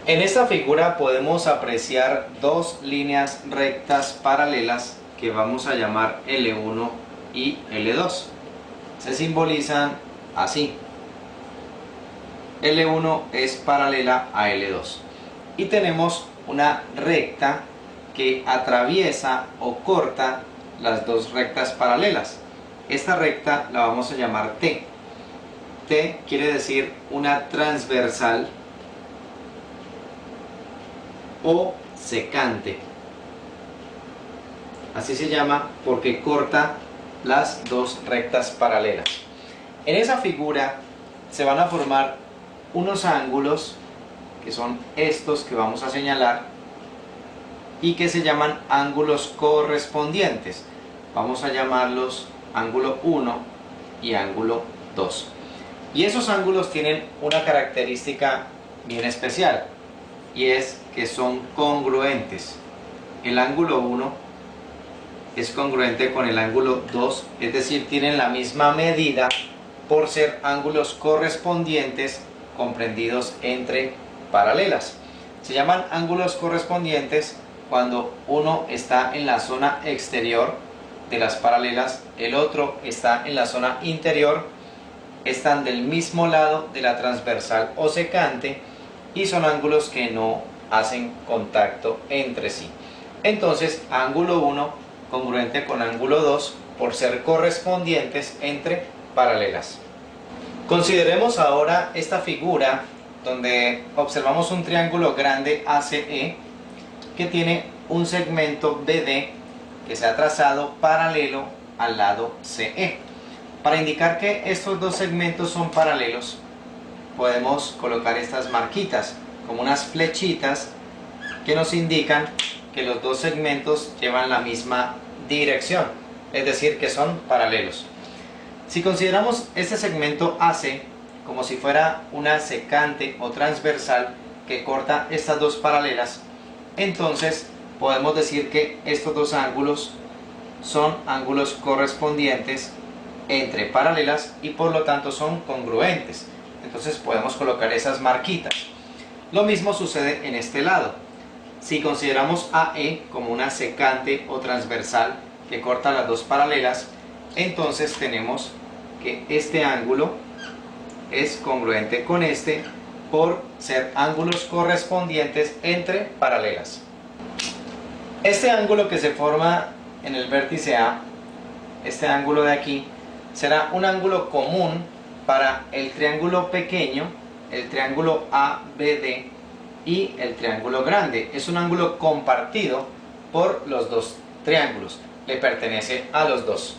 En esta figura podemos apreciar dos líneas rectas paralelas que vamos a llamar L1 y L2. Se simbolizan así. L1 es paralela a L2 y tenemos una recta que atraviesa o corta las dos rectas paralelas. Esta recta la vamos a llamar T. T quiere decir una transversal o secante. Así se llama porque corta las dos rectas paralelas. En esa figura se van a formar unos ángulos que son estos que vamos a señalar y que se llaman ángulos correspondientes. Vamos a llamarlos ángulo 1 y ángulo 2. Y esos ángulos tienen una característica bien especial y es que son congruentes. El ángulo 1 es congruente con el ángulo 2, es decir, tienen la misma medida por ser ángulos correspondientes comprendidos entre paralelas. Se llaman ángulos correspondientes cuando uno está en la zona exterior de las paralelas, el otro está en la zona interior, están del mismo lado de la transversal o secante y son ángulos que no hacen contacto entre sí. Entonces, ángulo 1 congruente con ángulo 2 por ser correspondientes entre paralelas. Consideremos ahora esta figura donde observamos un triángulo grande ACE que tiene un segmento BD que se ha trazado paralelo al lado CE. Para indicar que estos dos segmentos son paralelos, podemos colocar estas marquitas como unas flechitas que nos indican que los dos segmentos llevan la misma dirección, es decir, que son paralelos. Si consideramos este segmento AC como si fuera una secante o transversal que corta estas dos paralelas, entonces podemos decir que estos dos ángulos son ángulos correspondientes entre paralelas y por lo tanto son congruentes. Entonces podemos colocar esas marquitas. Lo mismo sucede en este lado. Si consideramos AE como una secante o transversal que corta las dos paralelas, entonces tenemos que este ángulo es congruente con este por ser ángulos correspondientes entre paralelas. Este ángulo que se forma en el vértice A, este ángulo de aquí, será un ángulo común para el triángulo pequeño, el triángulo ABD y el triángulo grande. Es un ángulo compartido por los dos triángulos, le pertenece a los dos.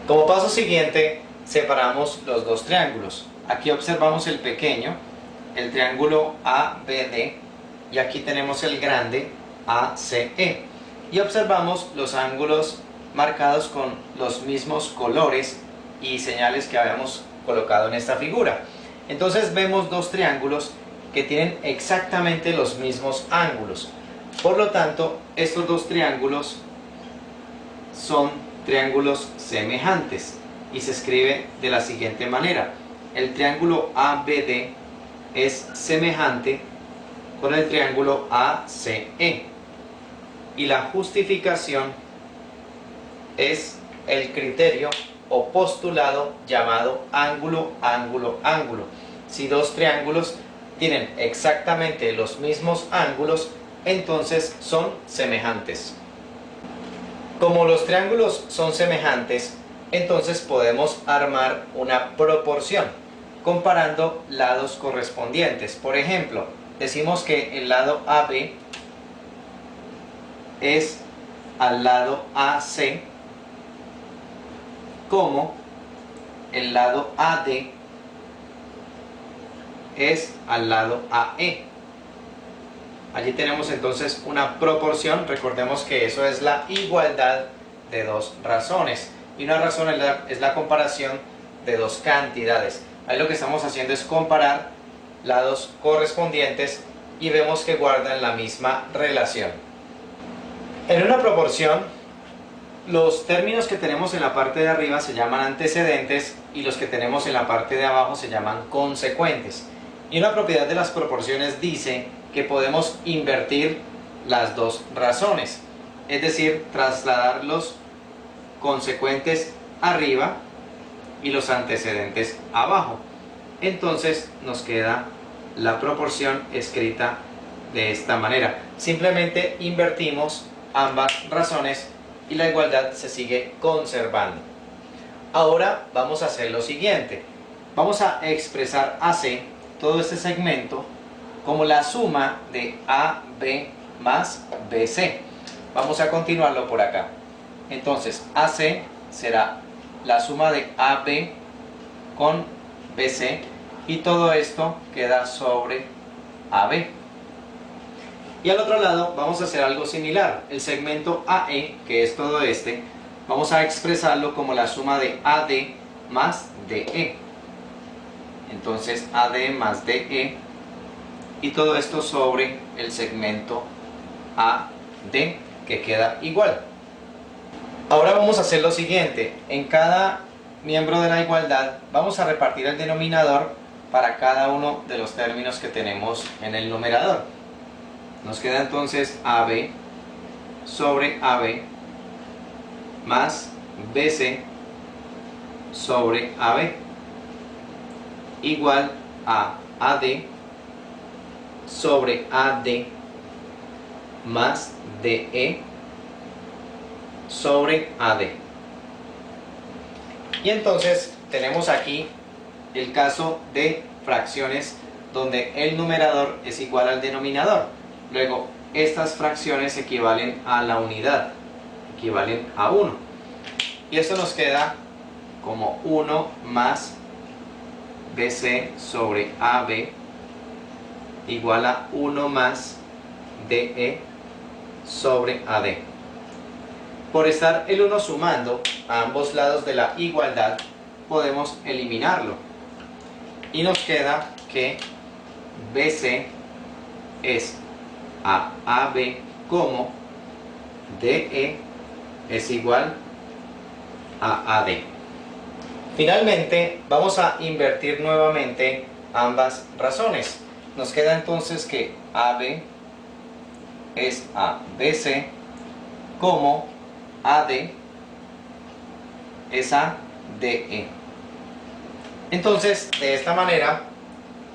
Como paso siguiente, separamos los dos triángulos. Aquí observamos el pequeño, el triángulo ABD, y aquí tenemos el grande ACE. Y observamos los ángulos marcados con los mismos colores y señales que habíamos colocado en esta figura. Entonces vemos dos triángulos que tienen exactamente los mismos ángulos. Por lo tanto, estos dos triángulos son triángulos semejantes y se escribe de la siguiente manera. El triángulo ABD es semejante con el triángulo ACE y la justificación es el criterio o postulado llamado ángulo, ángulo, ángulo. Si dos triángulos tienen exactamente los mismos ángulos, entonces son semejantes. Como los triángulos son semejantes, entonces podemos armar una proporción comparando lados correspondientes. Por ejemplo, decimos que el lado AB es al lado AC como el lado AD es al lado AE. Allí tenemos entonces una proporción. Recordemos que eso es la igualdad de dos razones y una razón es la comparación de dos cantidades. Ahí lo que estamos haciendo es comparar lados correspondientes y vemos que guardan la misma relación. En una proporción, los términos que tenemos en la parte de arriba se llaman antecedentes y los que tenemos en la parte de abajo se llaman consecuentes. Y una propiedad de las proporciones dice que podemos invertir las dos razones, es decir, trasladar los consecuentes arriba y los antecedentes abajo. Entonces nos queda la proporción escrita de esta manera. Simplemente invertimos ambas razones y la igualdad se sigue conservando. Ahora vamos a hacer lo siguiente. Vamos a expresar AC, todo este segmento, como la suma de AB más BC. Vamos a continuarlo por acá. Entonces AC será la suma de AB con BC y todo esto queda sobre AB. Y al otro lado vamos a hacer algo similar. El segmento AE, que es todo este, vamos a expresarlo como la suma de AD más DE. Entonces AD más DE y todo esto sobre el segmento AD, que queda igual. Ahora vamos a hacer lo siguiente. En cada miembro de la igualdad vamos a repartir el denominador para cada uno de los términos que tenemos en el numerador. Nos queda entonces AB sobre AB más BC sobre AB igual a AD sobre AD más DE sobre AD. Y entonces tenemos aquí el caso de fracciones donde el numerador es igual al denominador. Luego estas fracciones equivalen a la unidad, equivalen a 1. Y esto nos queda como 1 más BC sobre AB igual a 1 más DE sobre AD. Por estar el 1 sumando a ambos lados de la igualdad, podemos eliminarlo. Y nos queda que BC es a AB como DE es igual a AD. Finalmente vamos a invertir nuevamente ambas razones. Nos queda entonces que AB es a BC como AD es a DE. Entonces, de esta manera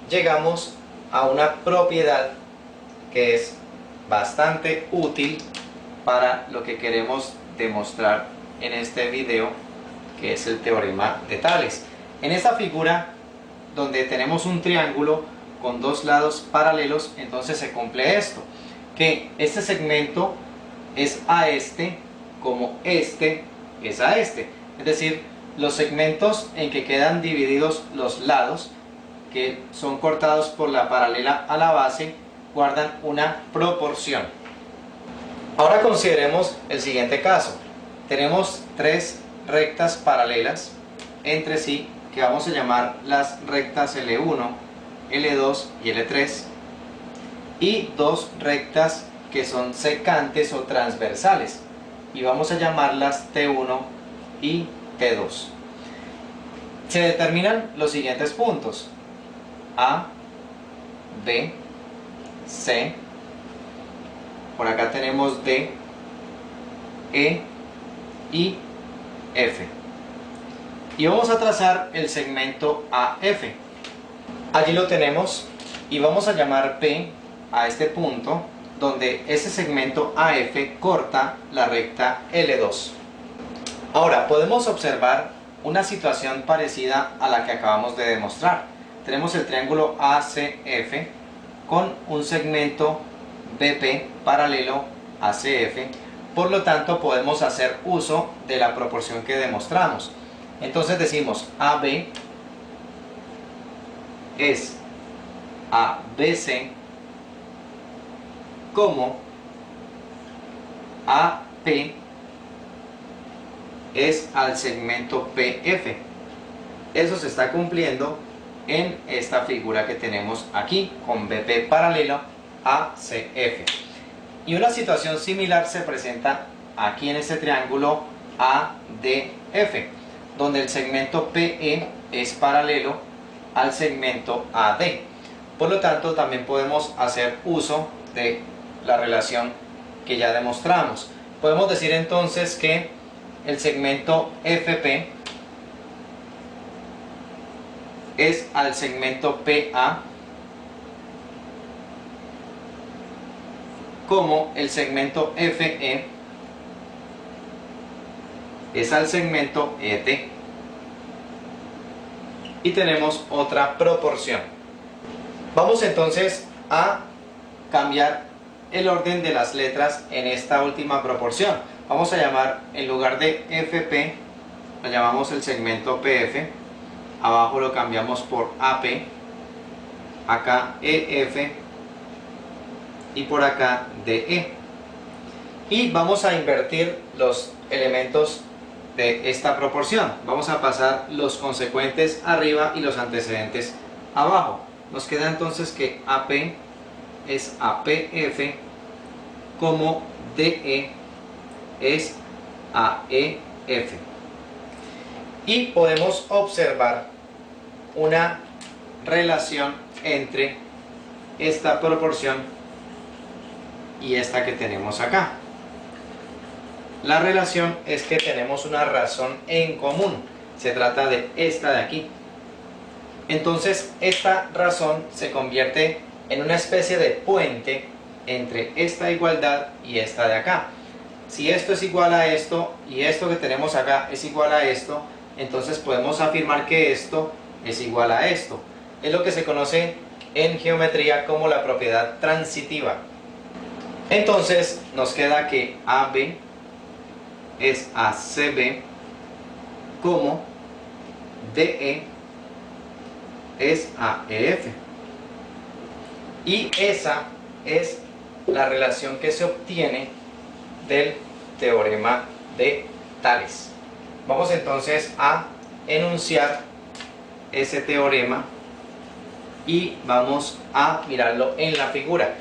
llegamos a una propiedad que es bastante útil para lo que queremos demostrar en este video, que es el teorema de Tales. En esta figura, donde tenemos un triángulo con dos lados paralelos, entonces se cumple esto, que este segmento es a este como este es a este. Es decir, los segmentos en que quedan divididos los lados, que son cortados por la paralela a la base, guardan una proporción. Ahora consideremos el siguiente caso. Tenemos tres rectas paralelas entre sí, que vamos a llamar las rectas L1, L2 y L3, y dos rectas que son secantes o transversales, y vamos a llamarlas T1 y T2. Se determinan los siguientes puntos: A, B, C, por acá tenemos D, E y F. Y vamos a trazar el segmento AF. Allí lo tenemos y vamos a llamar P a este punto donde ese segmento AF corta la recta L2. Ahora podemos observar una situación parecida a la que acabamos de demostrar. Tenemos el triángulo ACF con un segmento BP paralelo a CF, por lo tanto podemos hacer uso de la proporción que demostramos. Entonces decimos AB es a BC como AP es al segmento PF. Eso se está cumpliendo en esta figura que tenemos aquí con BP paralelo a CF. Y una situación similar se presenta aquí en este triángulo ADF, donde el segmento PE es paralelo al segmento AD. Por lo tanto, también podemos hacer uso de la relación que ya demostramos. Podemos decir entonces que el segmento FP es al segmento PA como el segmento FE es al segmento ET. Y tenemos otra proporción. Vamos entonces a cambiar el orden de las letras en esta última proporción. Vamos a llamar, en lugar de FP, lo llamamos el segmento PF. Abajo lo cambiamos por AP. Acá EF. Y por acá DE. Y vamos a invertir los elementos de esta proporción. Vamos a pasar los consecuentes arriba y los antecedentes abajo. Nos queda entonces que AP es APF como DE es AEF. Y podemos observar una relación entre esta proporción y esta que tenemos acá. La relación es que tenemos una razón en común. Se trata de esta de aquí. Entonces, esta razón se convierte en una especie de puente entre esta igualdad y esta de acá. Si esto es igual a esto y esto que tenemos acá es igual a esto, entonces podemos afirmar que esto es igual a esto. Es lo que se conoce en geometría como la propiedad transitiva. Entonces, nos queda que AB es ACB como DE es AEF. Y esa es la relación que se obtiene del teorema de Tales. Vamos entonces a enunciar ese teorema y vamos a mirarlo en la figura.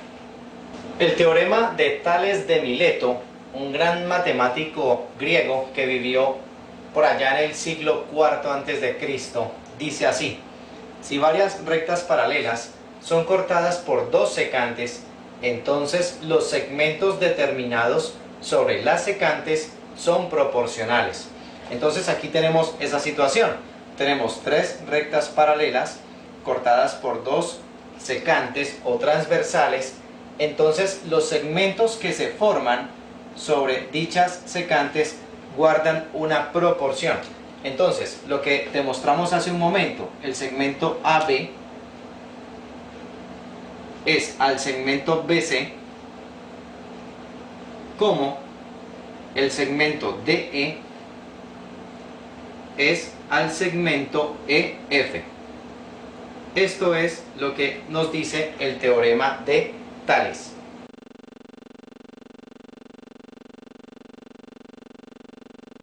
El teorema de Tales de Mileto, un gran matemático griego que vivió por allá en el siglo IV a.C., dice así: si varias rectas paralelas son cortadas por dos secantes, entonces los segmentos determinados sobre las secantes son proporcionales. Entonces aquí tenemos esa situación. Tenemos tres rectas paralelas cortadas por dos secantes o transversales. Entonces los segmentos que se forman sobre dichas secantes guardan una proporción. Entonces, lo que demostramos hace un momento, el segmento AB es al segmento BC como el segmento DE es al segmento EF. Esto es lo que nos dice el teorema de Tales.